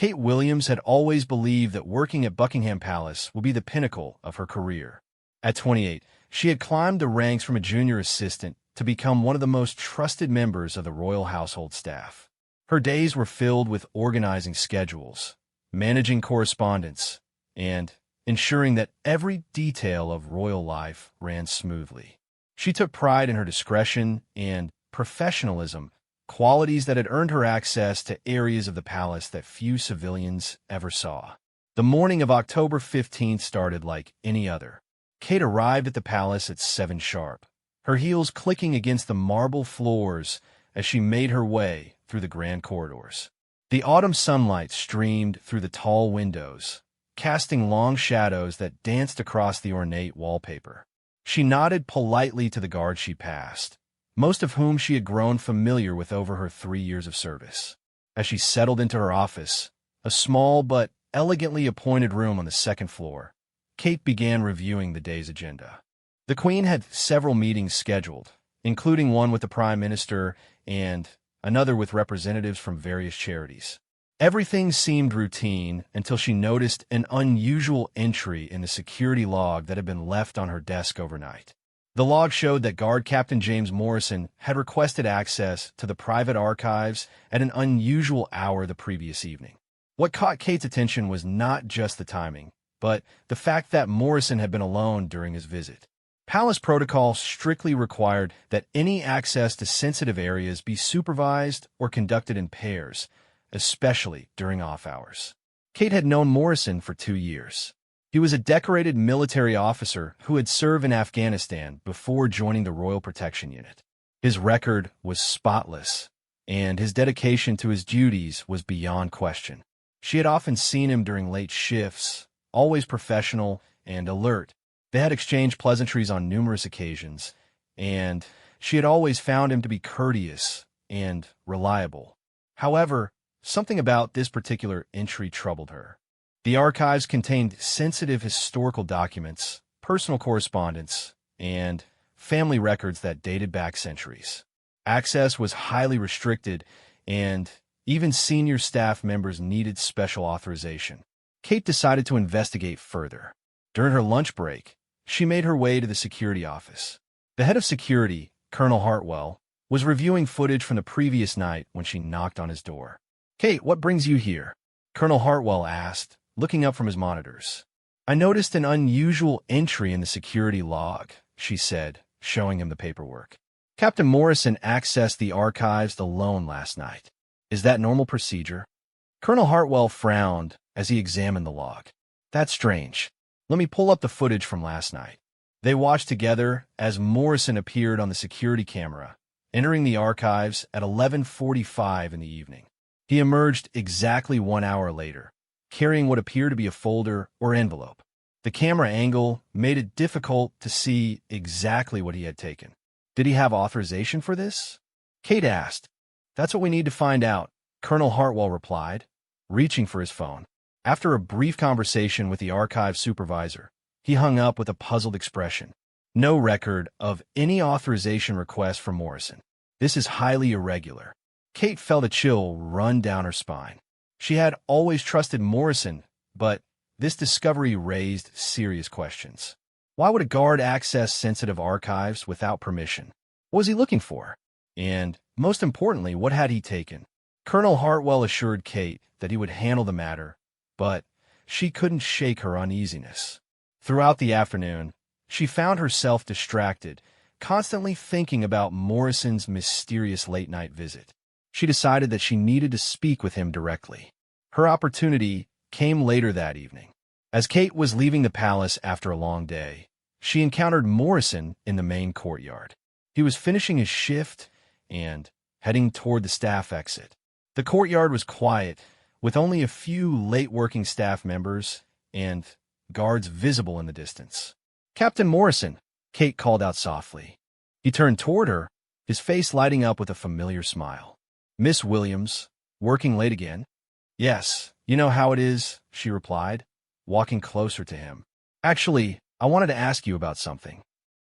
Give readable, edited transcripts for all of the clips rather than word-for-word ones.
Kate Williams had always believed that working at Buckingham Palace would be the pinnacle of her career. At 28, she had climbed the ranks from a junior assistant to become one of the most trusted members of the royal household staff. Her days were filled with organizing schedules, managing correspondence, and ensuring that every detail of royal life ran smoothly. She took pride in her discretion and professionalism, qualities that had earned her access to areas of the palace that few civilians ever saw. The morning of October 15th started like any other. Kate arrived at the palace at 7 sharp, her heels clicking against the marble floors as she made her way through the grand corridors. The autumn sunlight streamed through the tall windows, casting long shadows that danced across the ornate wallpaper. She nodded politely to the guards she passed, most of whom she had grown familiar with over her 3 years of service. As she settled into her office, a small but elegantly appointed room on the 2nd floor, Kate began reviewing the day's agenda. The Queen had several meetings scheduled, including one with the Prime Minister and another with representatives from various charities. Everything seemed routine until she noticed an unusual entry in the security log that had been left on her desk overnight. The log showed that Guard Captain James Morrison had requested access to the private archives at an unusual hour the previous evening. What caught Kate's attention was not just the timing, but the fact that Morrison had been alone during his visit. Palace protocol strictly required that any access to sensitive areas be supervised or conducted in pairs, especially during off hours. Kate had known Morrison for 2 years. He was a decorated military officer who had served in Afghanistan before joining the Royal Protection Unit. His record was spotless, and his dedication to his duties was beyond question. She had often seen him during late shifts, always professional and alert. They had exchanged pleasantries on numerous occasions, and she had always found him to be courteous and reliable. However, something about this particular entry troubled her. The archives contained sensitive historical documents, personal correspondence, and family records that dated back centuries. Access was highly restricted, and even senior staff members needed special authorization. Kate decided to investigate further. During her lunch break, she made her way to the security office. The head of security, Colonel Hartwell, was reviewing footage from the previous night when she knocked on his door. "Kate, what brings you here?" Colonel Hartwell asked, looking up from his monitors. "I noticed an unusual entry in the security log," she said, showing him the paperwork. "Captain Morrison accessed the archives alone last night. Is that normal procedure?" Colonel Hartwell frowned as he examined the log. "That's strange. Let me pull up the footage from last night." They watched together as Morrison appeared on the security camera, entering the archives at 11:45 in the evening. He emerged exactly 1 hour later, carrying what appeared to be a folder or envelope. The camera angle made it difficult to see exactly what he had taken. "Did he have authorization for this?" Kate asked. "That's what we need to find out," Colonel Hartwell replied, reaching for his phone. After a brief conversation with the archive supervisor, he hung up with a puzzled expression. "No record of any authorization request from Morrison. This is highly irregular." Kate felt a chill run down her spine. She had always trusted Morrison, but this discovery raised serious questions. Why would a guard access sensitive archives without permission? What was he looking for? And, most importantly, what had he taken? Colonel Hartwell assured Kate that he would handle the matter, but she couldn't shake her uneasiness. Throughout the afternoon, she found herself distracted, constantly thinking about Morrison's mysterious late-night visit. She decided that she needed to speak with him directly. Her opportunity came later that evening. As Kate was leaving the palace after a long day, she encountered Morrison in the main courtyard. He was finishing his shift and heading toward the staff exit. The courtyard was quiet, with only a few late-working staff members and guards visible in the distance. "Captain Morrison," Kate called out softly. He turned toward her, his face lighting up with a familiar smile. "Miss Williams, working late again?" "Yes, you know how it is," she replied, walking closer to him. "Actually, I wanted to ask you about something."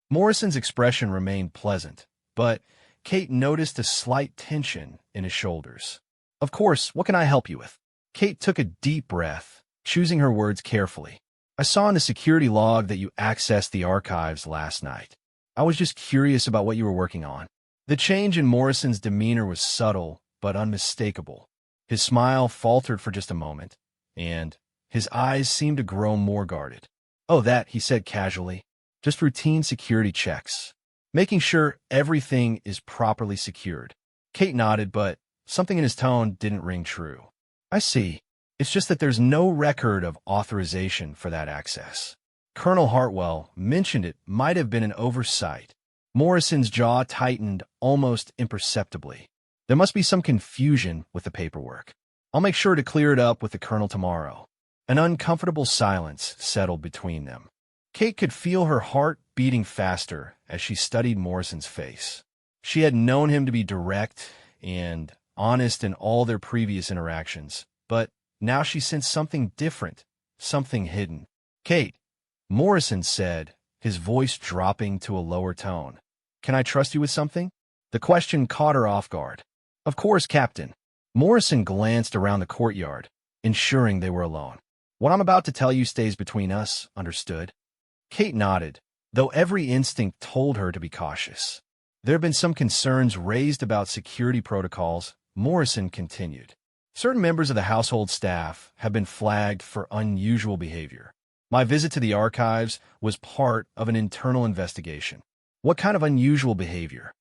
Morrison's expression remained pleasant, but Kate noticed a slight tension in his shoulders. "Of course, what can I help you with?" Kate took a deep breath, choosing her words carefully. I saw in the security log that you accessed the archives last night. I was just curious about what you were working on. The change in Morrison's demeanor was subtle, but unmistakable. His smile faltered for just a moment, and his eyes seemed to grow more guarded. Oh, that, he said casually. Just routine security checks. Making sure everything is properly secured. Kate nodded, but something in his tone didn't ring true. I see. It's just that there's no record of authorization for that access. Colonel Hartwell mentioned it might have been an oversight. Morrison's jaw tightened almost imperceptibly. There must be some confusion with the paperwork. I'll make sure to clear it up with the colonel tomorrow. An uncomfortable silence settled between them. Kate could feel her heart beating faster as she studied Morrison's face. She had known him to be direct and honest in all their previous interactions, but now she sensed something different, something hidden. Kate, Morrison said, his voice dropping to a lower tone. Can I trust you with something? The question caught her off guard. Of course, Captain. Morrison glanced around the courtyard, ensuring they were alone. What I'm about to tell you stays between us, understood? Kate nodded, though every instinct told her to be cautious. There have been some concerns raised about security protocols, Morrison continued. Certain members of the household staff have been flagged for unusual behavior. My visit to the archives was part of an internal investigation. What kind of unusual behavior?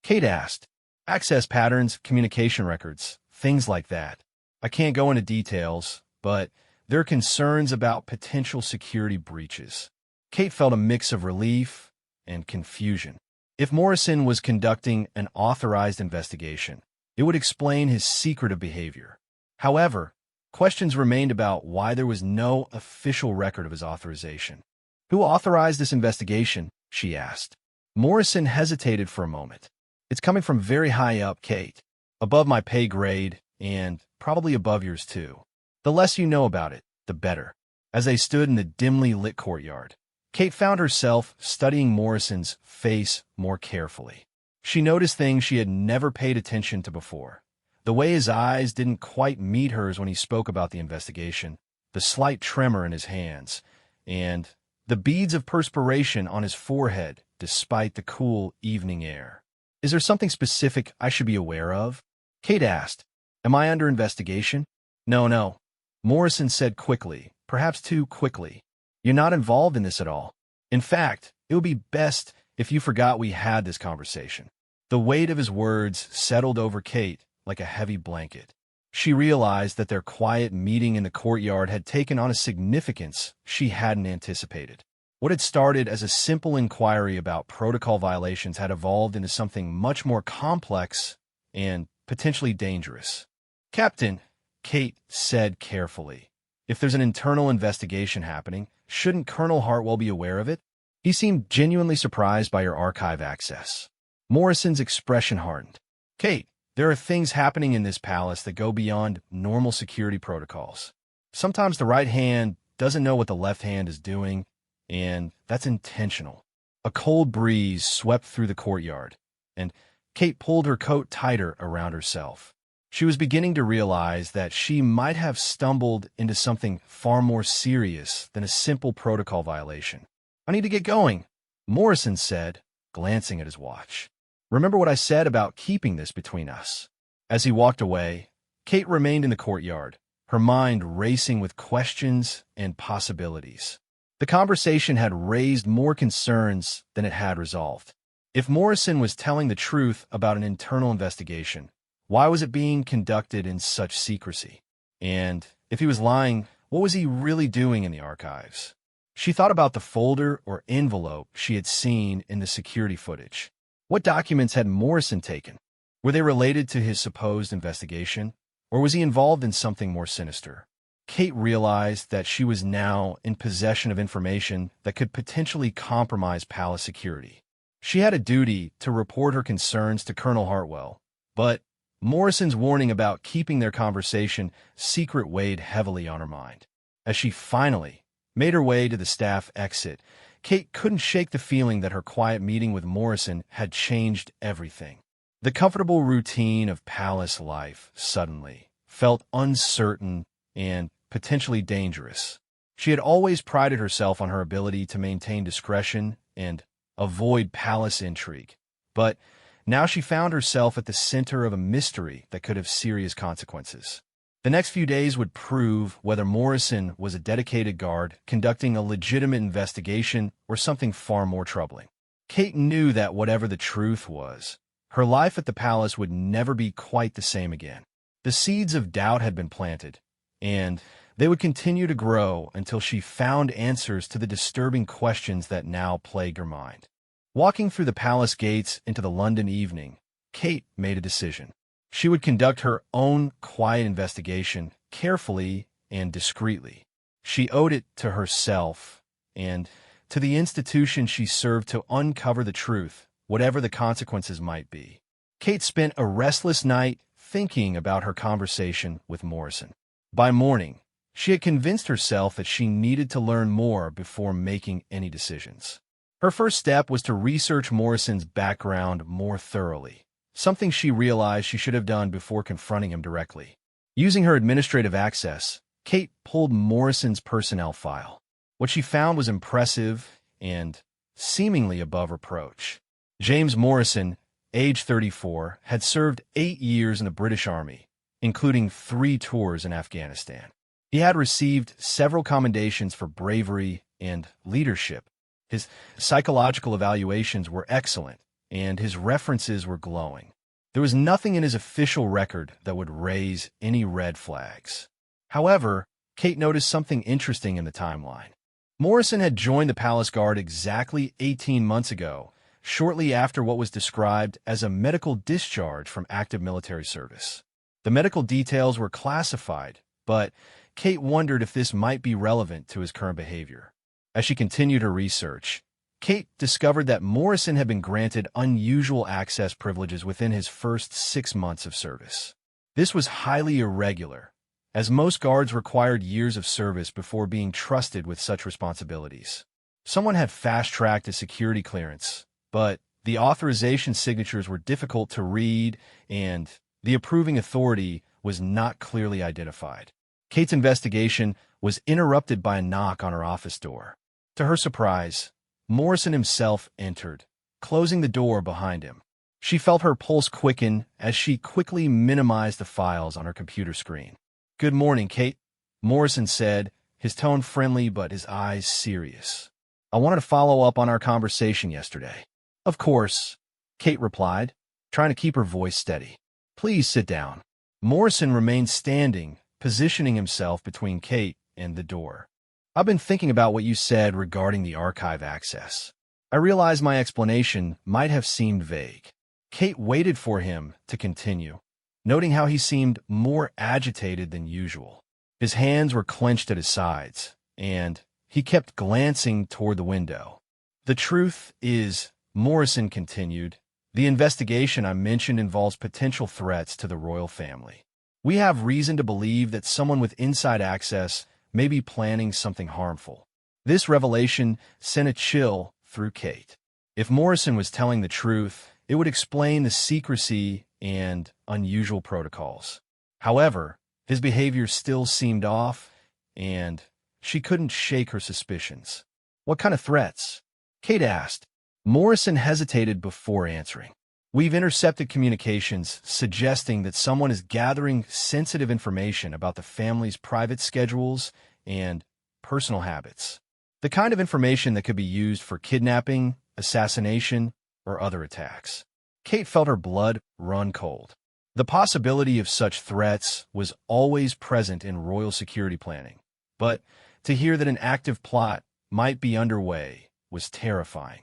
Kate asked. Access patterns, communication records, things like that. I can't go into details, but there are concerns about potential security breaches. Kate felt a mix of relief and confusion. If Morrison was conducting an authorized investigation, it would explain his secretive behavior. However, questions remained about why there was no official record of his authorization. Who authorized this investigation? She asked. Morrison hesitated for a moment. It's coming from very high up, Kate. Above my pay grade, and probably above yours too. The less you know about it, the better. As they stood in the dimly lit courtyard, Kate found herself studying Morrison's face more carefully. She noticed things she had never paid attention to before. The way his eyes didn't quite meet hers when he spoke about the investigation, the slight tremor in his hands, and the beads of perspiration on his forehead despite the cool evening air. Is there something specific I should be aware of? Kate asked. Am I under investigation? No. Morrison said quickly, perhaps too quickly. You're not involved in this at all. In fact, it would be best if you forgot we had this conversation. The weight of his words settled over Kate like a heavy blanket. She realized that their quiet meeting in the courtyard had taken on a significance she hadn't anticipated. What had started as a simple inquiry about protocol violations had evolved into something much more complex and potentially dangerous. Captain, Kate said carefully, if there's an internal investigation happening, shouldn't Colonel Hartwell be aware of it? He seemed genuinely surprised by your archive access. Morrison's expression hardened. Kate, there are things happening in this palace that go beyond normal security protocols. Sometimes the right hand doesn't know what the left hand is doing, and that's intentional. A cold breeze swept through the courtyard, and Kate pulled her coat tighter around herself. She was beginning to realize that she might have stumbled into something far more serious than a simple protocol violation. I need to get going, Morrison said, glancing at his watch. Remember what I said about keeping this between us. As he walked away, Kate remained in the courtyard, her mind racing with questions and possibilities. The conversation had raised more concerns than it had resolved. If Morrison was telling the truth about an internal investigation, why was it being conducted in such secrecy? And if he was lying, what was he really doing in the archives? She thought about the folder or envelope she had seen in the security footage. What documents had Morrison taken? Were they related to his supposed investigation, or was he involved in something more sinister? Kate realized that she was now in possession of information that could potentially compromise palace security. She had a duty to report her concerns to Colonel Hartwell, but Morrison's warning about keeping their conversation secret weighed heavily on her mind. As she finally made her way to the staff exit, Kate couldn't shake the feeling that her quiet meeting with Morrison had changed everything. The comfortable routine of palace life suddenly felt uncertain and potentially dangerous. She had always prided herself on her ability to maintain discretion and avoid palace intrigue. But now she found herself at the center of a mystery that could have serious consequences. The next few days would prove whether Morrison was a dedicated guard conducting a legitimate investigation or something far more troubling. Kate knew that whatever the truth was, her life at the palace would never be quite the same again. The seeds of doubt had been planted, and they would continue to grow until she found answers to the disturbing questions that now plagued her mind. Walking through the palace gates into the London evening, Kate made a decision. She would conduct her own quiet investigation carefully and discreetly. She owed it to herself and to the institution she served to uncover the truth, whatever the consequences might be. Kate spent a restless night thinking about her conversation with Morrison. By morning, she had convinced herself that she needed to learn more before making any decisions. Her first step was to research Morrison's background more thoroughly, something she realized she should have done before confronting him directly. Using her administrative access, Kate pulled Morrison's personnel file. What she found was impressive and seemingly above reproach. James Morrison, age 34, had served 8 years in the British Army, including 3 tours in Afghanistan. He had received several commendations for bravery and leadership. His psychological evaluations were excellent, and his references were glowing. There was nothing in his official record that would raise any red flags. However, Kate noticed something interesting in the timeline. Morrison had joined the Palace Guard exactly 18 months ago, shortly after what was described as a medical discharge from active military service. The medical details were classified, but Kate wondered if this might be relevant to his current behavior. As she continued her research, Kate discovered that Morrison had been granted unusual access privileges within his first 6 months of service. This was highly irregular, as most guards required years of service before being trusted with such responsibilities. Someone had fast-tracked a security clearance, but the authorization signatures were difficult to read and the approving authority was not clearly identified. Kate's investigation was interrupted by a knock on her office door. To her surprise, Morrison himself entered, closing the door behind him. She felt her pulse quicken as she quickly minimized the files on her computer screen. "Good morning, Kate," Morrison said, his tone friendly but his eyes serious. "I wanted to follow up on our conversation yesterday." "Of course," Kate replied, trying to keep her voice steady. "Please sit down." Morrison remained standing, positioning himself between Kate and the door. "I've been thinking about what you said regarding the archive access. I realize my explanation might have seemed vague." Kate waited for him to continue, noting how he seemed more agitated than usual. His hands were clenched at his sides, and he kept glancing toward the window. "The truth is," Morrison continued, "the investigation I mentioned involves potential threats to the royal family. We have reason to believe that someone with inside access may be planning something harmful." This revelation sent a chill through Kate. If Morrison was telling the truth, it would explain the secrecy and unusual protocols. However, his behavior still seemed off, and she couldn't shake her suspicions. "What kind of threats?" Kate asked. Morrison hesitated before answering. "We've intercepted communications suggesting that someone is gathering sensitive information about the family's private schedules and personal habits. The kind of information that could be used for kidnapping, assassination, or other attacks." Kate felt her blood run cold. The possibility of such threats was always present in royal security planning, but to hear that an active plot might be underway was terrifying.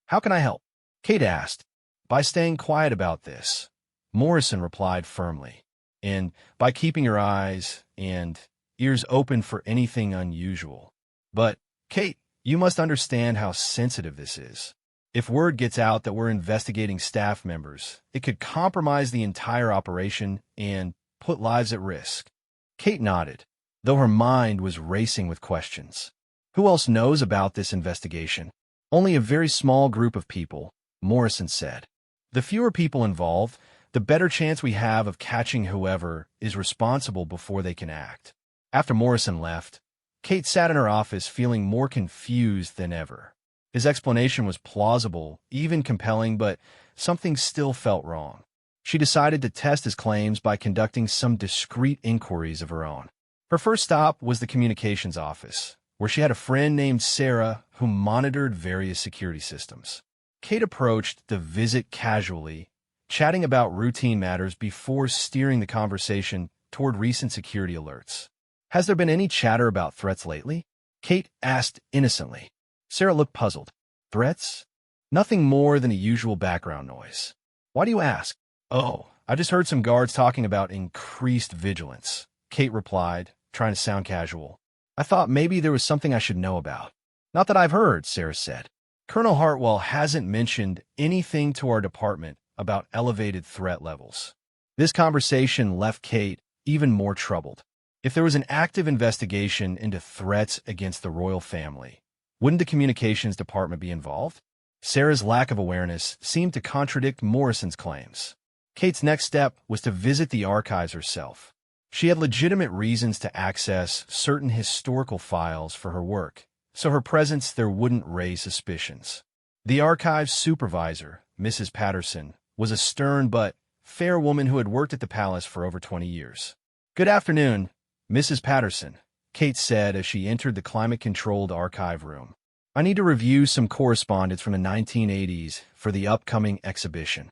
"How can I help?" Kate asked. "By staying quiet about this," Morrison replied firmly, "and by keeping your eyes and ears open for anything unusual. But, Kate, you must understand how sensitive this is. If word gets out that we're investigating staff members, it could compromise the entire operation and put lives at risk." Kate nodded, though her mind was racing with questions. "Who else knows about this investigation?" "Only a very small group of people," Morrison said. "The fewer people involved, the better chance we have of catching whoever is responsible before they can act." After Morrison left, Kate sat in her office feeling more confused than ever. His explanation was plausible, even compelling, but something still felt wrong. She decided to test his claims by conducting some discreet inquiries of her own. Her first stop was the communications office, where she had a friend named Sarah who monitored various security systems. Kate approached the visit casually, chatting about routine matters before steering the conversation toward recent security alerts. "Has there been any chatter about threats lately?" Kate asked innocently. Sarah looked puzzled. "Threats? Nothing more than the usual background noise. Why do you ask?" "Oh, I just heard some guards talking about increased vigilance," Kate replied, trying to sound casual. "I thought maybe there was something I should know about." "Not that I've heard," Sarah said. "Colonel Hartwell hasn't mentioned anything to our department about elevated threat levels." This conversation left Kate even more troubled. If there was an active investigation into threats against the royal family, wouldn't the communications department be involved? Sarah's lack of awareness seemed to contradict Morrison's claims. Kate's next step was to visit the archives herself. She had legitimate reasons to access certain historical files for her work, so her presence there wouldn't raise suspicions. The archives supervisor, Mrs. Patterson, was a stern but fair woman who had worked at the palace for over 20 years. "Good afternoon, Mrs. Patterson," Kate said as she entered the climate-controlled archive room. "I need to review some correspondence from the 1980s for the upcoming exhibition."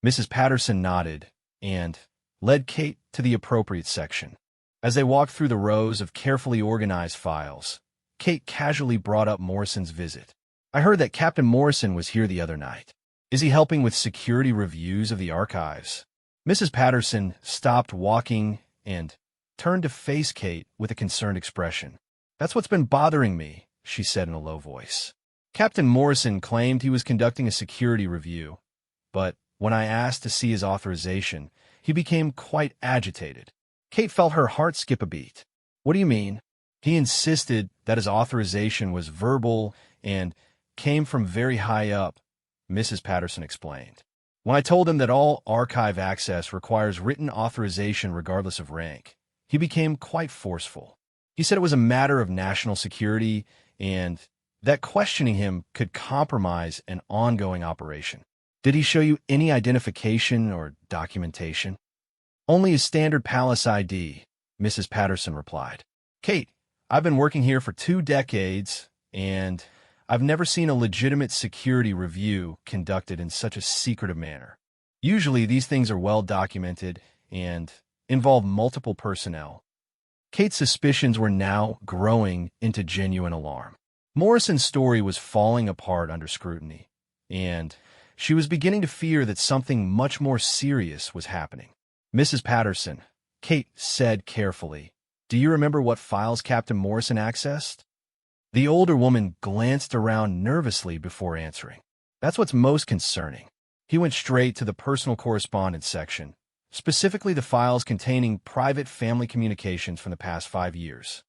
Mrs. Patterson nodded and led Kate to the appropriate section. As they walked through the rows of carefully organized files, Kate casually brought up Morrison's visit. "I heard that Captain Morrison was here the other night. Is he helping with security reviews of the archives?" Mrs. Patterson stopped walking and turned to face Kate with a concerned expression. "That's what's been bothering me," she said in a low voice. "Captain Morrison claimed he was conducting a security review, but when I asked to see his authorization, he became quite agitated." Kate felt her heart skip a beat. "What do you mean?" "He insisted that his authorization was verbal and came from very high up," Mrs. Patterson explained. "When I told him that all archive access requires written authorization regardless of rank, he became quite forceful. He said it was a matter of national security and that questioning him could compromise an ongoing operation." "Did he show you any identification or documentation?" "Only his standard palace ID," Mrs. Patterson replied. "Kate, I've been working here for 2 decades, and I've never seen a legitimate security review conducted in such a secretive manner. Usually these things are well documented and involve multiple personnel." Kate's suspicions were now growing into genuine alarm. Morrison's story was falling apart under scrutiny, and she was beginning to fear that something much more serious was happening. "Mrs. Patterson," Kate said carefully, "do you remember what files Captain Morrison accessed?" The older woman glanced around nervously before answering. "That's what's most concerning. He went straight to the personal correspondence section, specifically the files containing private family communications from the past 5 years.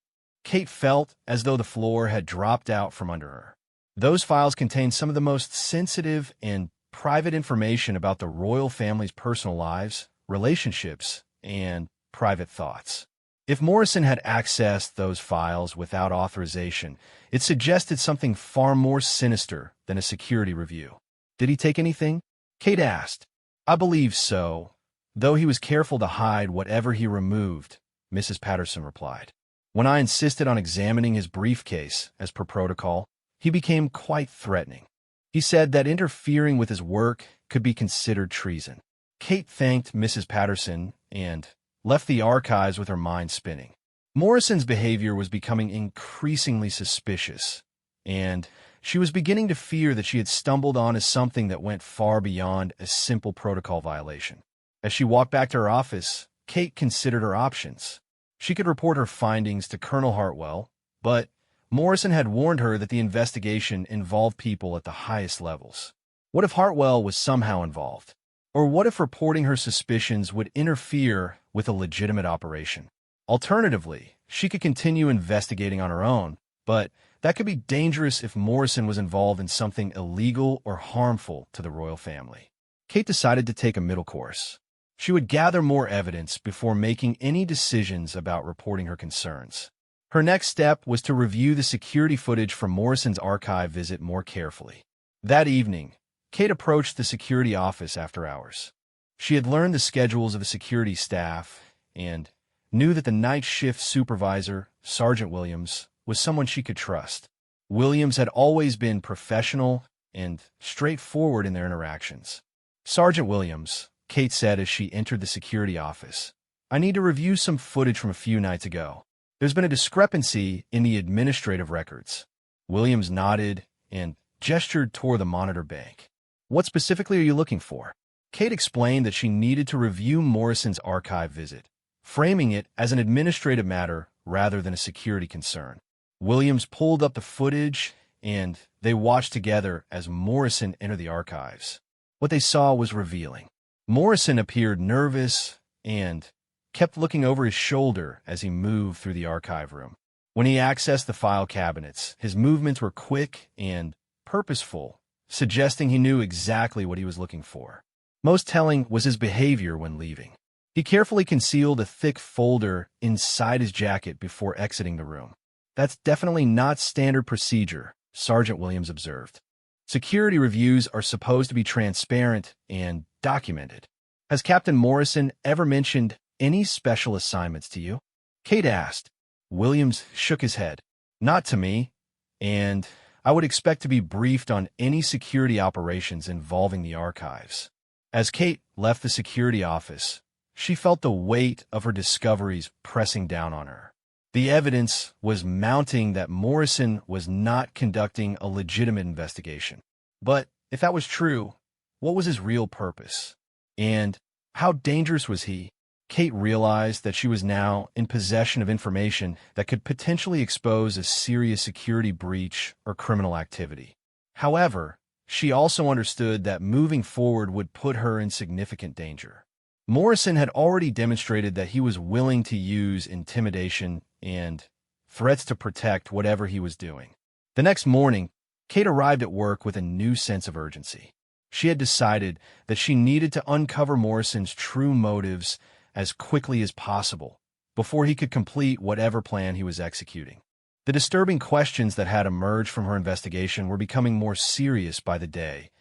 Kate felt as though the floor had dropped out from under her. Those files contained some of the most sensitive and private information about the royal family's personal lives, relationships, and private thoughts. If Morrison had accessed those files without authorization, it suggested something far more sinister than a security review. "Did he take anything?" Kate asked. "I believe so, though he was careful to hide whatever he removed," Mrs. Patterson replied. "When I insisted on examining his briefcase, as per protocol, he became quite threatening. He said that interfering with his work could be considered treason." Kate thanked Mrs. Patterson and left the archives with her mind spinning. Morrison's behavior was becoming increasingly suspicious, and she was beginning to fear that she had stumbled onto something that went far beyond a simple protocol violation. As she walked back to her office, Kate considered her options. She could report her findings to Colonel Hartwell, but Morrison had warned her that the investigation involved people at the highest levels. What if Hartwell was somehow involved? Or what if reporting her suspicions would interfere with a legitimate operation? Alternatively, she could continue investigating on her own, but that could be dangerous if Morrison was involved in something illegal or harmful to the royal family. Kate decided to take a middle course. She would gather more evidence before making any decisions about reporting her concerns. Her next step was to review the security footage from Morrison's archive visit more carefully. That evening, Kate approached the security office after hours. She had learned the schedules of the security staff and knew that the night shift supervisor, Sergeant Williams, was someone she could trust. Williams had always been professional and straightforward in their interactions. "Sergeant Williams," Kate said as she entered the security office, "I need to review some footage from a few nights ago. There's been a discrepancy in the administrative records." Williams nodded and gestured toward the monitor bank. "What specifically are you looking for?" Kate explained that she needed to review Morrison's archive visit, framing it as an administrative matter rather than a security concern. Williams pulled up the footage, and they watched together as Morrison entered the archives. What they saw was revealing. Morrison appeared nervous and kept looking over his shoulder as he moved through the archive room. When he accessed the file cabinets, his movements were quick and purposeful, suggesting he knew exactly what he was looking for. Most telling was his behavior when leaving. He carefully concealed a thick folder inside his jacket before exiting the room. "That's definitely not standard procedure," Sergeant Williams observed. "Security reviews are supposed to be transparent and documented." "Has Captain Morrison ever mentioned any special assignments to you?" Kate asked. Williams shook his head. "Not to me, and I would expect to be briefed on any security operations involving the archives." As Kate left the security office, she felt the weight of her discoveries pressing down on her. The evidence was mounting that Morrison was not conducting a legitimate investigation. But if that was true, what was his real purpose? And how dangerous was he? Kate realized that she was now in possession of information that could potentially expose a serious security breach or criminal activity. However, she also understood that moving forward would put her in significant danger. Morrison had already demonstrated that he was willing to use intimidation and threats to protect whatever he was doing. The next morning, Kate arrived at work with a new sense of urgency. She had decided that she needed to uncover Morrison's true motives as quickly as possible before he could complete whatever plan he was executing. The disturbing questions that had emerged from her investigation were becoming more serious by the day,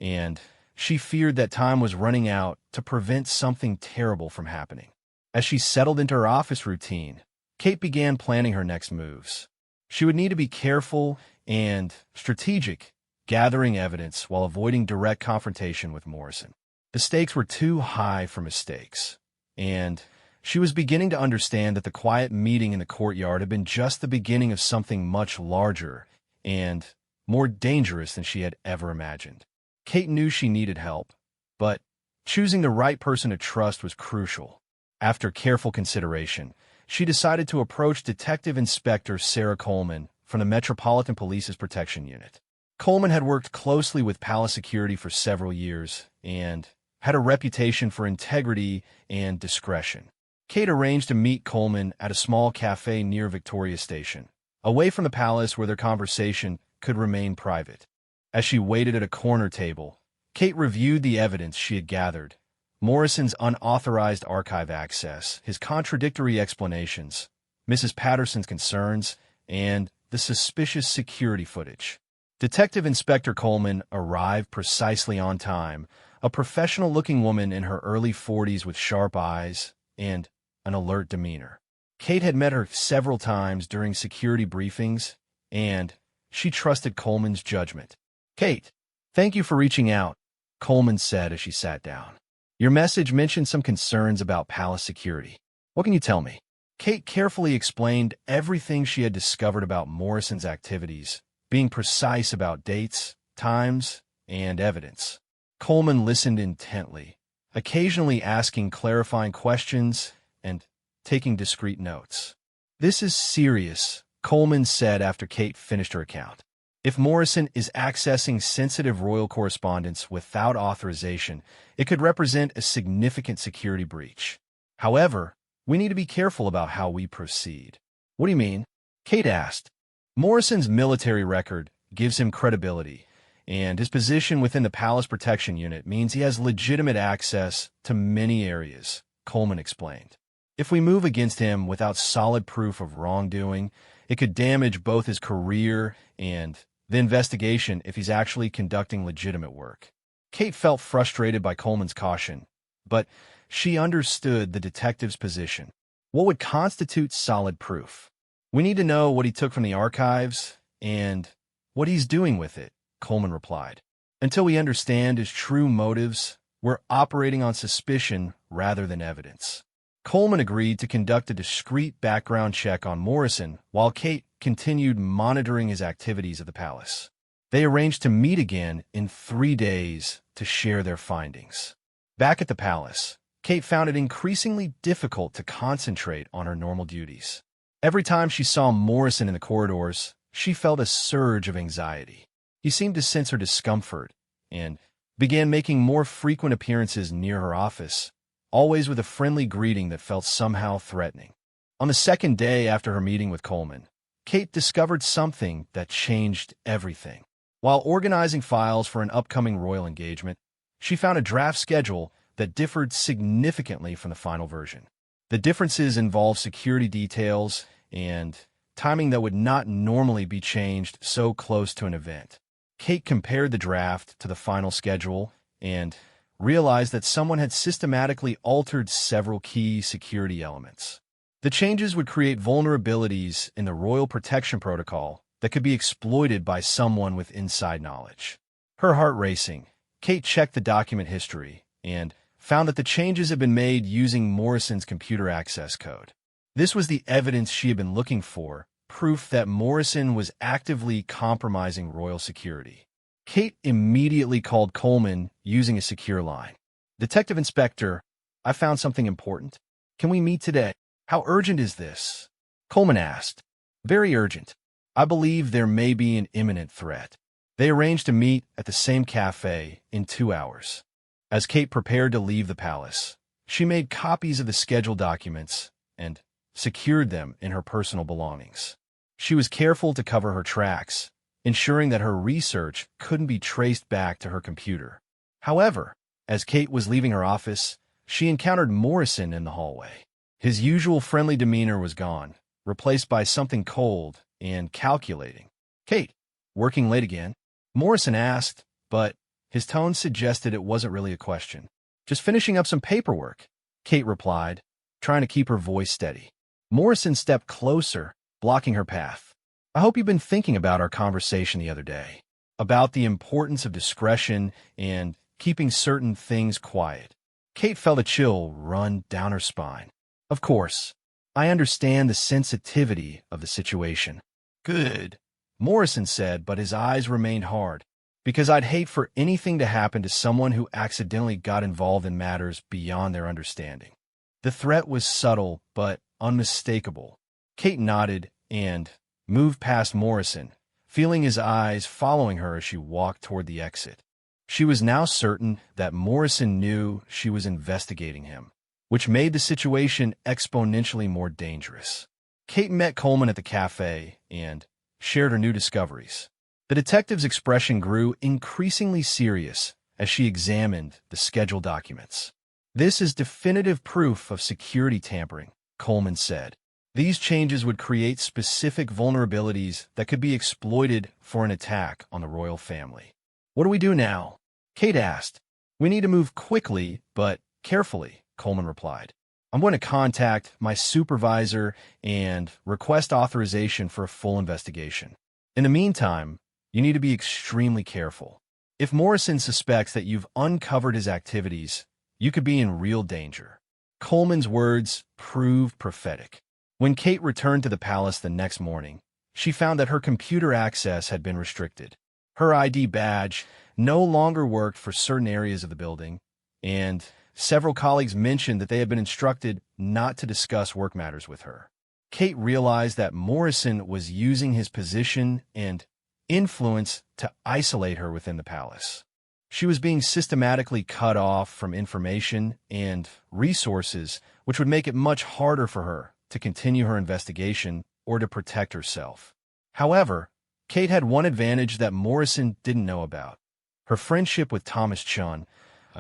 and she feared that time was running out to prevent something terrible from happening. As she settled into her office routine, Kate began planning her next moves. She would need to be careful and strategic, gathering evidence while avoiding direct confrontation with Morrison. The stakes were too high for mistakes, and she was beginning to understand that the quiet meeting in the courtyard had been just the beginning of something much larger and more dangerous than she had ever imagined. Kate knew she needed help, but choosing the right person to trust was crucial. After careful consideration, she decided to approach Detective Inspector Sarah Coleman from the Metropolitan Police's Protection Unit. Coleman had worked closely with Palace Security for several years and had a reputation for integrity and discretion. Kate arranged to meet Coleman at a small cafe near Victoria Station, away from the palace where their conversation could remain private. As she waited at a corner table, Kate reviewed the evidence she had gathered: Morrison's unauthorized archive access, his contradictory explanations, Mrs. Patterson's concerns, and the suspicious security footage. Detective Inspector Coleman arrived precisely on time, a professional-looking woman in her early 40s with sharp eyes and an alert demeanor. Kate had met her several times during security briefings, and she trusted Coleman's judgment. "Kate, thank you for reaching out," Coleman said as she sat down. "Your message mentioned some concerns about palace security. What can you tell me?" Kate carefully explained everything she had discovered about Morrison's activities, being precise about dates, times, and evidence. Coleman listened intently, occasionally asking clarifying questions and taking discreet notes. "This is serious," Coleman said after Kate finished her account. "If Morrison is accessing sensitive royal correspondence without authorization, it could represent a significant security breach. However, we need to be careful about how we proceed." "What do you mean?" Kate asked. "Morrison's military record gives him credibility, and his position within the Palace Protection Unit means he has legitimate access to many areas, Coleman explained. If we move against him without solid proof of wrongdoing, it could damage both his career and the investigation if he's actually conducting legitimate work. Kate felt frustrated by Coleman's caution, but she understood the detective's position. What would constitute solid proof? We need to know what he took from the archives and what he's doing with it, Coleman replied. Until we understand his true motives, we're operating on suspicion rather than evidence. Coleman agreed to conduct a discreet background check on Morrison while Kate continued monitoring his activities at the palace. They arranged to meet again in 3 days to share their findings. Back at the palace, Kate found it increasingly difficult to concentrate on her normal duties. Every time she saw Morrison in the corridors, she felt a surge of anxiety. He seemed to sense her discomfort and began making more frequent appearances near her office, always with a friendly greeting that felt somehow threatening. On the second day after her meeting with Coleman, Kate discovered something that changed everything. While organizing files for an upcoming royal engagement, she found a draft schedule that differed significantly from the final version. The differences involved security details and timing that would not normally be changed so close to an event. Kate compared the draft to the final schedule and realized that someone had systematically altered several key security elements. The changes would create vulnerabilities in the Royal Protection Protocol that could be exploited by someone with inside knowledge. Her heart racing, Kate checked the document history and found that the changes had been made using Morrison's computer access code. This was the evidence she had been looking for, proof that Morrison was actively compromising royal security. Kate immediately called Coleman using a secure line. "Detective Inspector, I found something important. Can we meet today?" "How urgent is this?" Coleman asked. "Very urgent. I believe there may be an imminent threat." They arranged to meet at the same cafe in 2 hours. As Kate prepared to leave the palace, she made copies of the scheduled documents and secured them in her personal belongings. She was careful to cover her tracks, ensuring that her research couldn't be traced back to her computer. However, as Kate was leaving her office, she encountered Morrison in the hallway. His usual friendly demeanor was gone, replaced by something cold and calculating. "Kate, working late again?" Morrison asked, but his tone suggested it wasn't really a question. "Just finishing up some paperwork," Kate replied, trying to keep her voice steady. Morrison stepped closer, blocking her path. "I hope you've been thinking about our conversation the other day, about the importance of discretion and keeping certain things quiet." Kate felt a chill run down her spine. "Of course, I understand the sensitivity of the situation." "Good," Morrison said, but his eyes remained hard. "Because I'd hate for anything to happen to someone who accidentally got involved in matters beyond their understanding." The threat was subtle but unmistakable. Kate nodded and moved past Morrison, feeling his eyes following her as she walked toward the exit. She was now certain that Morrison knew she was investigating him, which made the situation exponentially more dangerous. Kate met Coleman at the cafe and shared her new discoveries. The detective's expression grew increasingly serious as she examined the scheduled documents. "This is definitive proof of security tampering," Coleman said. "These changes would create specific vulnerabilities that could be exploited for an attack on the royal family." "What do we do now?" Kate asked. "We need to move quickly, but carefully," Coleman replied. "I'm going to contact my supervisor and request authorization for a full investigation. In the meantime, you need to be extremely careful. If Morrison suspects that you've uncovered his activities, you could be in real danger." Coleman's words proved prophetic. When Kate returned to the palace the next morning, she found that her computer access had been restricted. Her ID badge no longer worked for certain areas of the building, and several colleagues mentioned that they had been instructed not to discuss work matters with her. Kate realized that Morrison was using his position and influence to isolate her within the palace. She was being systematically cut off from information and resources, which would make it much harder for her to continue her investigation or to protect herself. However, Kate had one advantage that Morrison didn't know about: her friendship with Thomas Chun,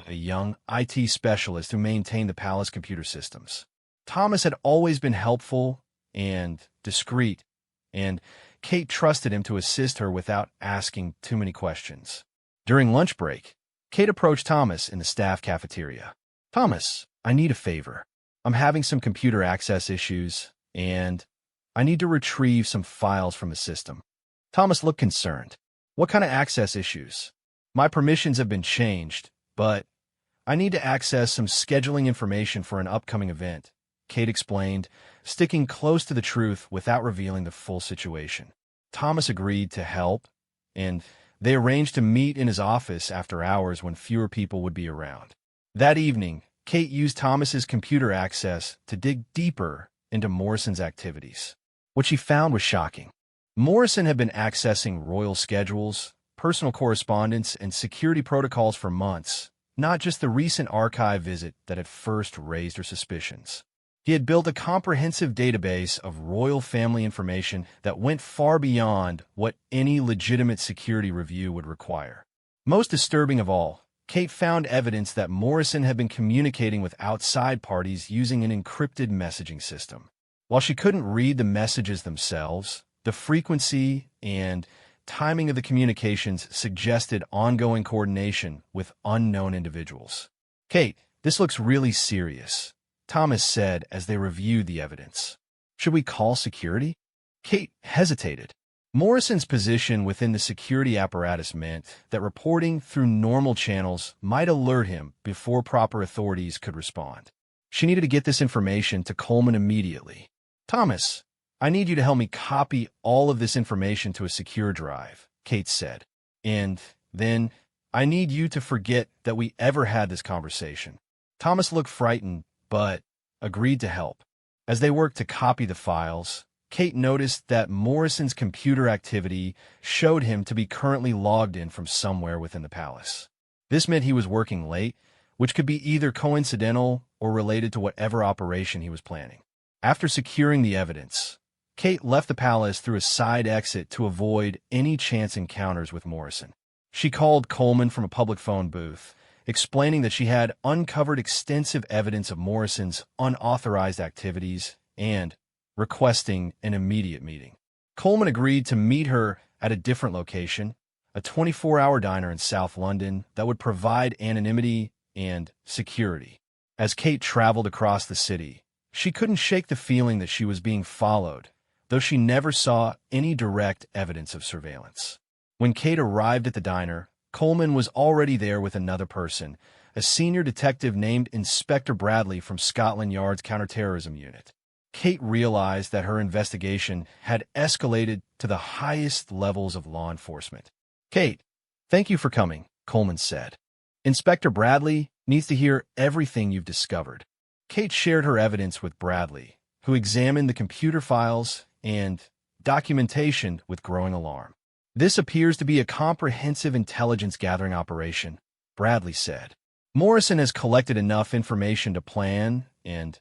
a young IT specialist who maintained the palace computer systems. Thomas had always been helpful and discreet, and Kate trusted him to assist her without asking too many questions. During lunch break, Kate approached Thomas in the staff cafeteria. "Thomas, I need a favor. I'm having some computer access issues, and I need to retrieve some files from the system." Thomas looked concerned. "What kind of access issues?" "My permissions have been changed, but I need to access some scheduling information for an upcoming event," Kate explained, sticking close to the truth without revealing the full situation. Thomas agreed to help, and they arranged to meet in his office after hours when fewer people would be around. That evening, Kate used Thomas's computer access to dig deeper into Morrison's activities. What she found was shocking. Morrison had been accessing royal schedules, personal correspondence, and security protocols for months, not just the recent archive visit that had first raised her suspicions. He had built a comprehensive database of royal family information that went far beyond what any legitimate security review would require. Most disturbing of all, Kate found evidence that Morrison had been communicating with outside parties using an encrypted messaging system. While she couldn't read the messages themselves, the frequency and timing of the communications suggested ongoing coordination with unknown individuals. "Kate, this looks really serious," Thomas said as they reviewed the evidence. "Should we call security?" Kate hesitated. Morrison's position within the security apparatus meant that reporting through normal channels might alert him before proper authorities could respond. She needed to get this information to Coleman immediately. "Thomas, I need you to help me copy all of this information to a secure drive," Kate said. "And then I need you to forget that we ever had this conversation." Thomas looked frightened, but agreed to help. As they worked to copy the files, Kate noticed that Morrison's computer activity showed him to be currently logged in from somewhere within the palace. This meant he was working late, which could be either coincidental or related to whatever operation he was planning. After securing the evidence, Kate left the palace through a side exit to avoid any chance encounters with Morrison. She called Coleman from a public phone booth, explaining that she had uncovered extensive evidence of Morrison's unauthorized activities and requesting an immediate meeting. Coleman agreed to meet her at a different location, a 24-hour diner in South London that would provide anonymity and security. As Kate traveled across the city, she couldn't shake the feeling that she was being followed, though she never saw any direct evidence of surveillance. When Kate arrived at the diner, Coleman was already there with another person, a senior detective named Inspector Bradley from Scotland Yard's counterterrorism unit. Kate realized that her investigation had escalated to the highest levels of law enforcement. "Kate, thank you for coming," Coleman said. "Inspector Bradley needs to hear everything you've discovered." Kate shared her evidence with Bradley, who examined the computer files and documentation with growing alarm. "This appears to be a comprehensive intelligence-gathering operation," Bradley said. "Morrison has collected enough information to plan and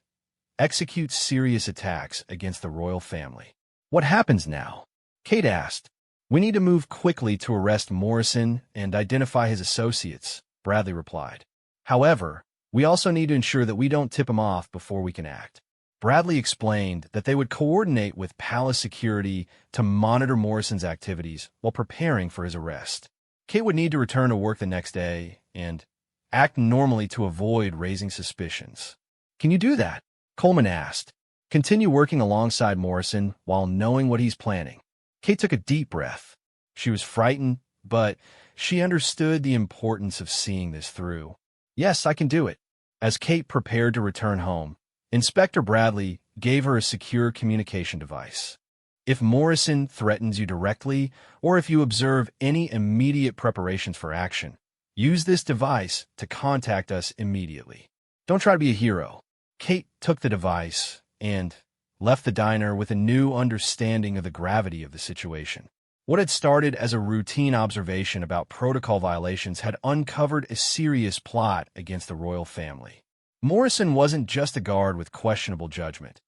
execute serious attacks against the royal family." "What happens now?" Kate asked. "We need to move quickly to arrest Morrison and identify his associates," Bradley replied. "However, we also need to ensure that we don't tip him off before we can act." Bradley explained that they would coordinate with palace security to monitor Morrison's activities while preparing for his arrest. Kate would need to return to work the next day and act normally to avoid raising suspicions. "Can you do that?" Coleman asked. "Continue working alongside Morrison while knowing what he's planning." Kate took a deep breath. She was frightened, but she understood the importance of seeing this through. "Yes, I can do it." As Kate prepared to return home, Inspector Bradley gave her a secure communication device. "If Morrison threatens you directly, or if you observe any immediate preparations for action, use this device to contact us immediately. Don't try to be a hero." Kate took the device and left the diner with a new understanding of the gravity of the situation. What had started as a routine observation about protocol violations had uncovered a serious plot against the royal family. Morrison wasn't just a guard with questionable judgment.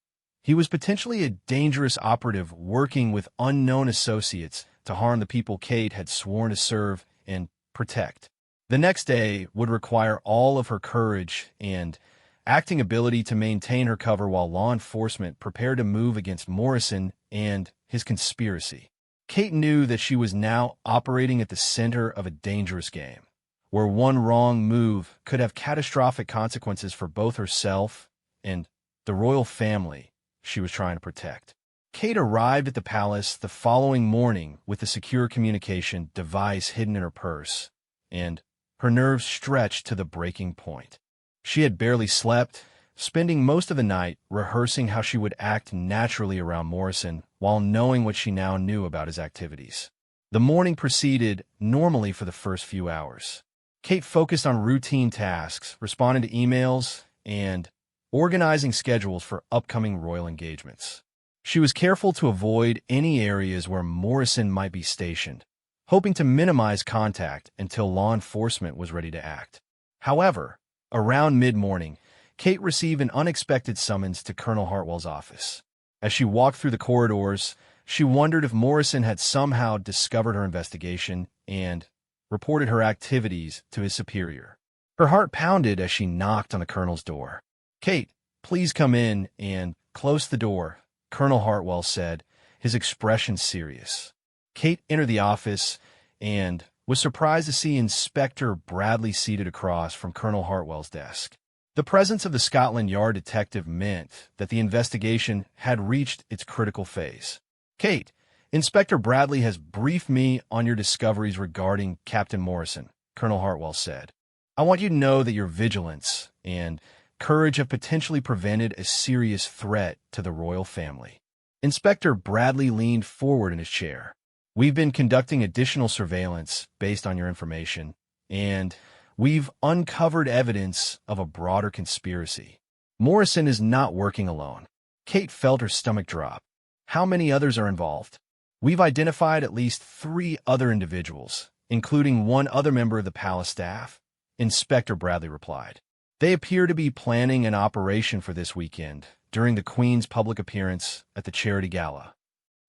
He was potentially a dangerous operative working with unknown associates to harm the people Kate had sworn to serve and protect. The next day would require all of her courage and acting ability to maintain her cover while law enforcement prepared to move against Morrison and his conspiracy. Kate knew that she was now operating at the center of a dangerous game, where one wrong move could have catastrophic consequences for both herself and the royal family she was trying to protect. Kate arrived at the palace the following morning with a secure communication device hidden in her purse, and her nerves stretched to the breaking point. She had barely slept, spending most of the night rehearsing how she would act naturally around Morrison while knowing what she now knew about his activities. The morning proceeded normally for the first few hours. Kate focused on routine tasks, responding to emails, and organizing schedules for upcoming royal engagements. She was careful to avoid any areas where Morrison might be stationed, hoping to minimize contact until law enforcement was ready to act. However, around mid-morning, Kate received an unexpected summons to Colonel Hartwell's office. As she walked through the corridors, she wondered if Morrison had somehow discovered her investigation and reported her activities to his superior. Her heart pounded as she knocked on the colonel's door. "Kate, please come in and close the door," Colonel Hartwell said, his expression serious. Kate entered the office and was surprised to see Inspector Bradley seated across from Colonel Hartwell's desk. The presence of the Scotland Yard detective meant that the investigation had reached its critical phase. "Kate, Inspector Bradley has briefed me on your discoveries regarding Captain Morrison," Colonel Hartwell said. "I want you to know that your vigilance and courage have potentially prevented a serious threat to the royal family." Inspector Bradley leaned forward in his chair. "We've been conducting additional surveillance based on your information, and we've uncovered evidence of a broader conspiracy. Morrison is not working alone." Kate felt her stomach drop. "How many others are involved?" "We've identified at least 3 other individuals, including one other member of the palace staff," Inspector Bradley replied. "They appear to be planning an operation for this weekend during the Queen's public appearance at the Charity Gala."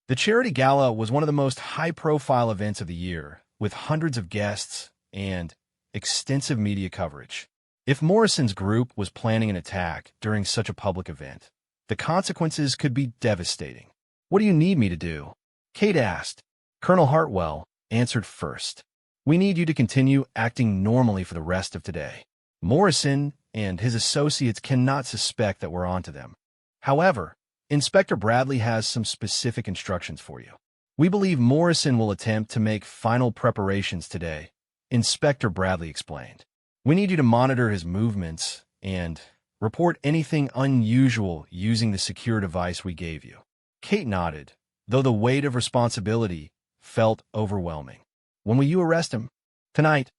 The Charity Gala was one of the most high-profile events of the year, with hundreds of guests and extensive media coverage. If Morrison's group was planning an attack during such a public event, the consequences could be devastating. "What do you need me to do?" Kate asked. Colonel Hartwell answered first. "We need you to continue acting normally for the rest of today. Morrison and his associates cannot suspect that we're onto them. However, Inspector Bradley has some specific instructions for you. We believe Morrison will attempt to make final preparations today," Inspector Bradley explained. "We need you to monitor his movements and report anything unusual using the secure device we gave you." Kate nodded, though the weight of responsibility felt overwhelming. "When will you arrest him?" "Tonight,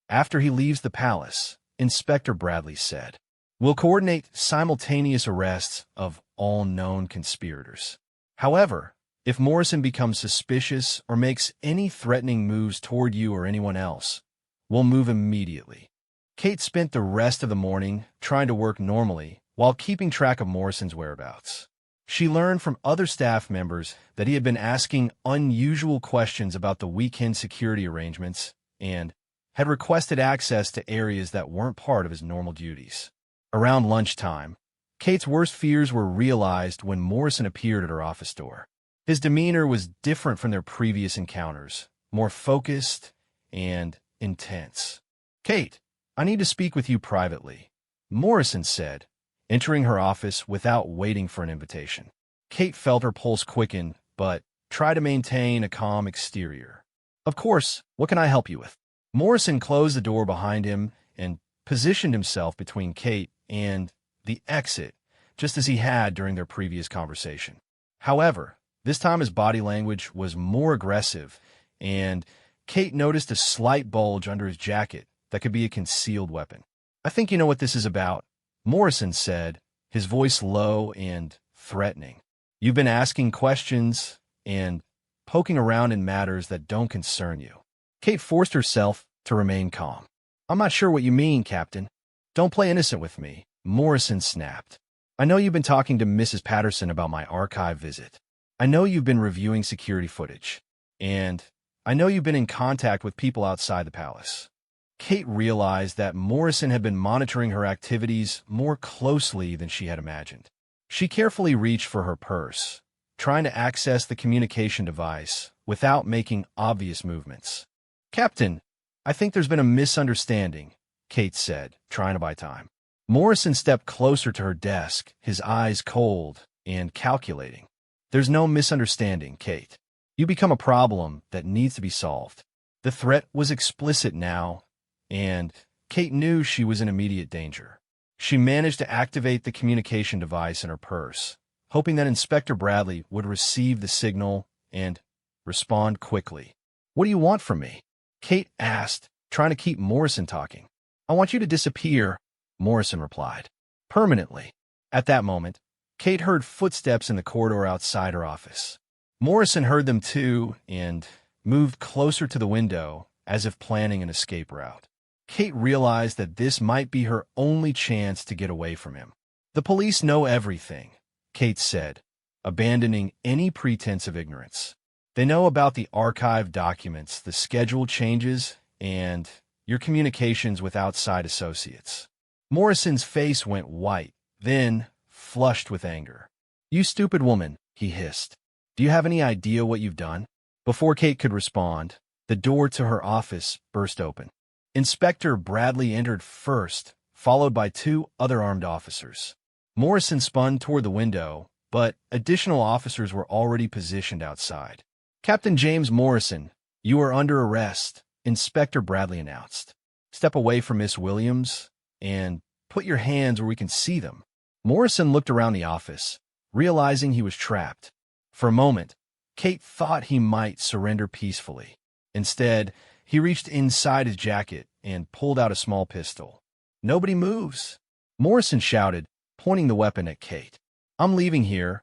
after he leaves the palace," Inspector Bradley said. "We'll coordinate simultaneous arrests of all known conspirators. However, if Morrison becomes suspicious or makes any threatening moves toward you or anyone else, we'll move immediately." Kate spent the rest of the morning trying to work normally while keeping track of Morrison's whereabouts. She learned from other staff members that he had been asking unusual questions about the weekend security arrangements and had requested access to areas that weren't part of his normal duties. Around lunchtime, Kate's worst fears were realized when Morrison appeared at her office door. His demeanor was different from their previous encounters, more focused and intense. "Kate, I need to speak with you privately," Morrison said, entering her office without waiting for an invitation. Kate felt her pulse quicken, but tried to maintain a calm exterior. "Of course, what can I help you with?" Morrison closed the door behind him and positioned himself between Kate and the exit, just as he had during their previous conversation. However, this time his body language was more aggressive, and Kate noticed a slight bulge under his jacket that could be a concealed weapon. "I think you know what this is about," Morrison said, his voice low and threatening. "You've been asking questions and poking around in matters that don't concern you." Kate forced herself to remain calm. "I'm not sure what you mean, Captain." "Don't play innocent with me," Morrison snapped. "I know you've been talking to Mrs. Patterson about my archive visit. I know you've been reviewing security footage. And I know you've been in contact with people outside the palace. Kate realized that Morrison had been monitoring her activities more closely than she had imagined. She carefully reached for her purse, trying to access the communication device without making obvious movements. "Captain, I think there's been a misunderstanding," Kate said, trying to buy time. Morrison stepped closer to her desk, his eyes cold and calculating. "There's no misunderstanding, Kate. You become a problem that needs to be solved." The threat was explicit now, and Kate knew she was in immediate danger. She managed to activate the communication device in her purse, hoping that Inspector Bradley would receive the signal and respond quickly. "What do you want from me?" Kate asked, trying to keep Morrison talking. "I want you to disappear," Morrison replied. "Permanently." At that moment, Kate heard footsteps in the corridor outside her office. Morrison heard them too and moved closer to the window as if planning an escape route. Kate realized that this might be her only chance to get away from him. "The police know everything," Kate said, abandoning any pretense of ignorance. "They know about the archived documents, the schedule changes, and your communications with outside associates." Morrison's face went white, then flushed with anger. "You stupid woman," he hissed. "Do you have any idea what you've done?" Before Kate could respond, the door to her office burst open. Inspector Bradley entered first, followed by two other armed officers. Morrison spun toward the window, but additional officers were already positioned outside. "Captain James Morrison, you are under arrest," Inspector Bradley announced. "Step away from Miss Williams and put your hands where we can see them." Morrison looked around the office, realizing he was trapped. For a moment, Kate thought he might surrender peacefully. Instead, he reached inside his jacket and pulled out a small pistol. "Nobody moves," Morrison shouted, pointing the weapon at Kate. "I'm leaving here,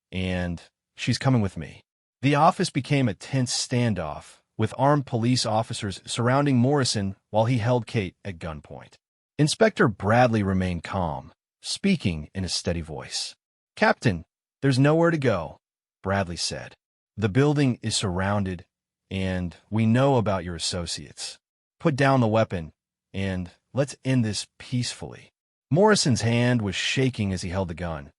and she's coming with me." The office became a tense standoff, with armed police officers surrounding Morrison while he held Kate at gunpoint. Inspector Bradley remained calm, speaking in a steady voice. "Captain, there's nowhere to go," Bradley said. "The building is surrounded, and we know about your associates. Put down the weapon, and let's end this peacefully." Morrison's hand was shaking as he held the gun,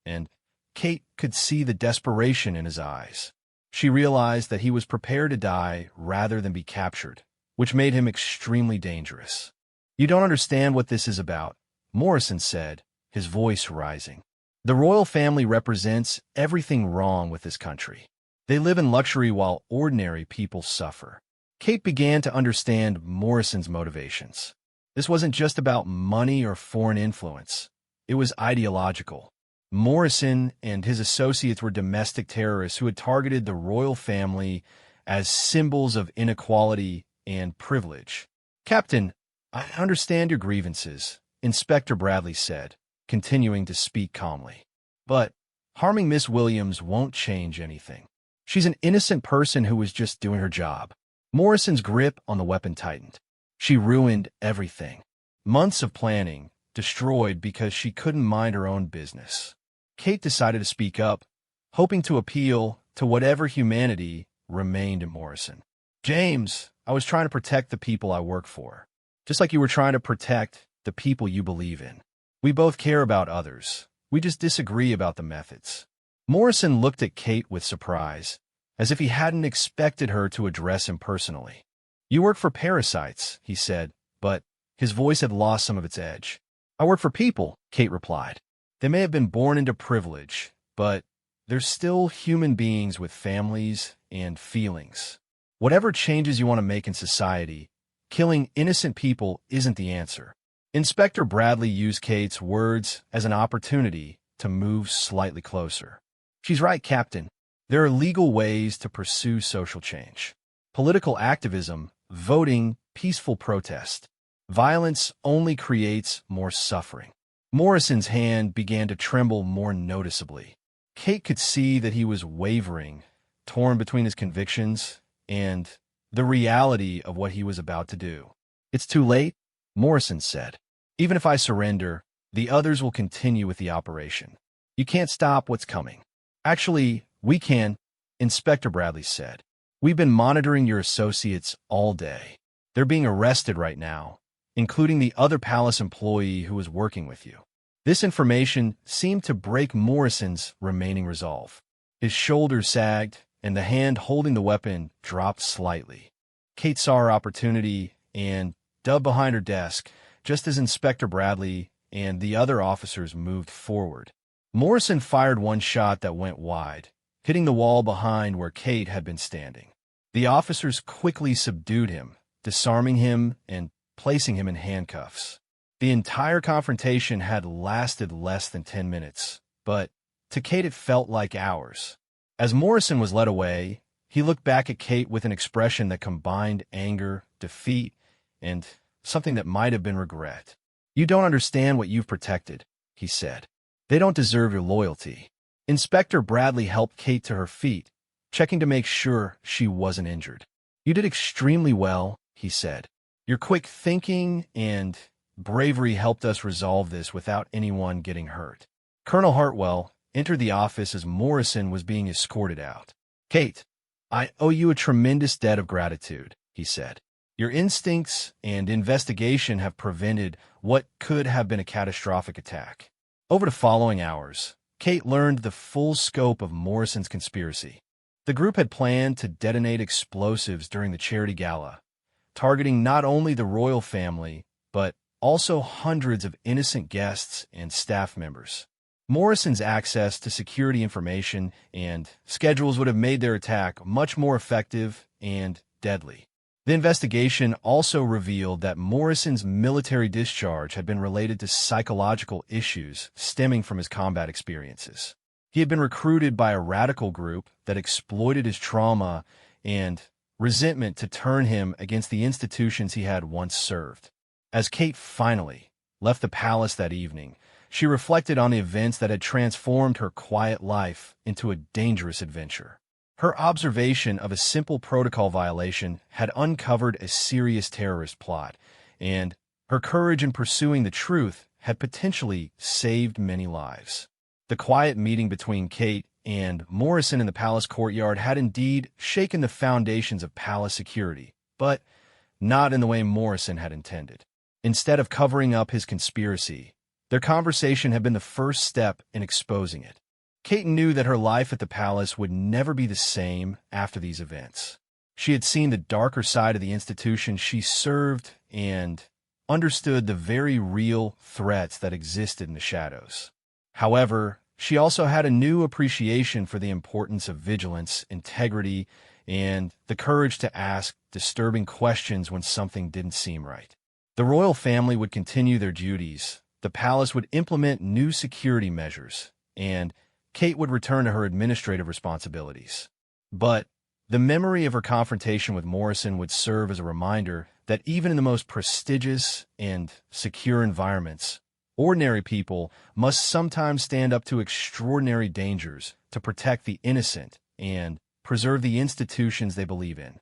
and Kate could see the desperation in his eyes. She realized that he was prepared to die rather than be captured, which made him extremely dangerous. "You don't understand what this is about," Morrison said, his voice rising. "The royal family represents everything wrong with this country. They live in luxury while ordinary people suffer." Kate began to understand Morrison's motivations. This wasn't just about money or foreign influence. It was ideological. Morrison and his associates were domestic terrorists who had targeted the royal family as symbols of inequality and privilege. "Captain, I understand your grievances," Inspector Bradley said, continuing to speak calmly. "But harming Miss Williams won't change anything. She's an innocent person who was just doing her job." Morrison's grip on the weapon tightened. She ruined everything. Months of planning, destroyed because she couldn't mind her own business. Kate decided to speak up, hoping to appeal to whatever humanity remained in Morrison. "James, I was trying to protect the people I work for, just like you were trying to protect the people you believe in. We both care about others. We just disagree about the methods." Morrison looked at Kate with surprise, as if he hadn't expected her to address him personally. "You work for parasites," he said, but his voice had lost some of its edge. "I work for people," Kate replied. "They may have been born into privilege, but they're still human beings with families and feelings. Whatever changes you want to make in society, killing innocent people isn't the answer." Inspector Bradley used Kate's words as an opportunity to move slightly closer. "She's right, Captain. There are legal ways to pursue social change. Political activism, voting, peaceful protest. Violence only creates more suffering." Morrison's hand began to tremble more noticeably. Kate could see that he was wavering, torn between his convictions and the reality of what he was about to do. "It's too late," Morrison said. "Even if I surrender, the others will continue with the operation. You can't stop what's coming." "Actually, we can," Inspector Bradley said. We've been monitoring your associates all day. They're being arrested right now, including the other palace employee who was working with you." This information seemed to break Morrison's remaining resolve. His shoulders sagged, and the hand holding the weapon dropped slightly. Kate saw her opportunity and dubbed behind her desk, just as Inspector Bradley and the other officers moved forward. Morrison fired one shot that went wide, hitting the wall behind where Kate had been standing. The officers quickly subdued him, disarming him and placing him in handcuffs. The entire confrontation had lasted less than 10 minutes, but to Kate it felt like hours. As Morrison was led away, he looked back at Kate with an expression that combined anger, defeat, and something that might have been regret. "You don't understand what you've protected," he said. "They don't deserve your loyalty." Inspector Bradley helped Kate to her feet, checking to make sure she wasn't injured. "You did extremely well," he said. "Your quick thinking and bravery helped us resolve this without anyone getting hurt." Colonel Hartwell entered the office as Morrison was being escorted out. "Kate, I owe you a tremendous debt of gratitude," he said. "Your instincts and investigation have prevented what could have been a catastrophic attack." Over the following hours, Kate learned the full scope of Morrison's conspiracy. The group had planned to detonate explosives during the charity gala, targeting not only the royal family, but also hundreds of innocent guests and staff members. Morrison's access to security information and schedules would have made their attack much more effective and deadly. The investigation also revealed that Morrison's military discharge had been related to psychological issues stemming from his combat experiences. He had been recruited by a radical group that exploited his trauma and resentment to turn him against the institutions he had once served. As Kate finally left the palace that evening, she reflected on the events that had transformed her quiet life into a dangerous adventure. Her observation of a simple protocol violation had uncovered a serious terrorist plot, and her courage in pursuing the truth had potentially saved many lives. The quiet meeting between Kate and Morrison in the palace courtyard had indeed shaken the foundations of palace security, but not in the way Morrison had intended. Instead of covering up his conspiracy, their conversation had been the first step in exposing it. Kate knew that her life at the palace would never be the same after these events. She had seen the darker side of the institution she served and understood the very real threats that existed in the shadows. However, she also had a new appreciation for the importance of vigilance, integrity, and the courage to ask disturbing questions when something didn't seem right. The royal family would continue their duties, the palace would implement new security measures, and Kate would return to her administrative responsibilities. But the memory of her confrontation with Morrison would serve as a reminder that even in the most prestigious and secure environments, ordinary people must sometimes stand up to extraordinary dangers to protect the innocent and preserve the institutions they believe in.